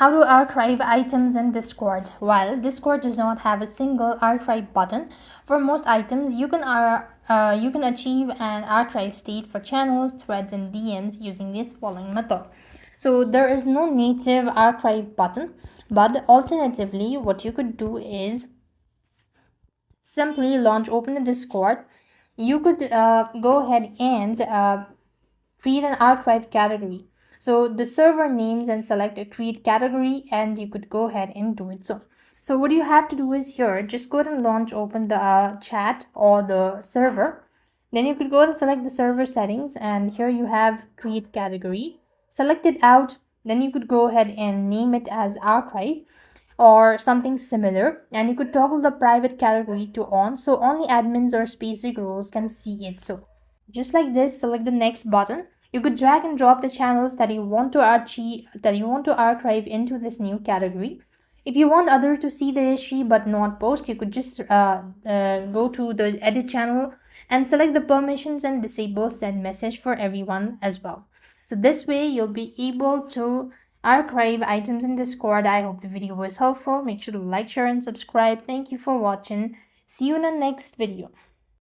How to archive items in Discord? While Discord does not have a single archive button, for most items you can achieve an archive state for channels, threads, and DMs using this following method. So there is no native archive button, but alternatively, what you could do is simply open the Discord. You could go ahead and create an archive category. So the server names and select a create category, and you could go ahead and do it. So what you have to do is here, just go ahead and open the chat or the server. Then you could go to select the server settings, and here you have create category. Select it out. Then you could go ahead and name it as archive or something similar, and you could toggle the private category to on so only admins or specific roles can see it. So just like this, select the next button. You could drag and drop the channels that you want to archive into this new category. If you want others to see the history but not post, you could just go to the edit channel and select the permissions and disable send message for everyone as well. So this way you'll be able to archive items in Discord. I hope the video was helpful. Make sure to like, share, and subscribe. Thank you for watching. See you in the next video.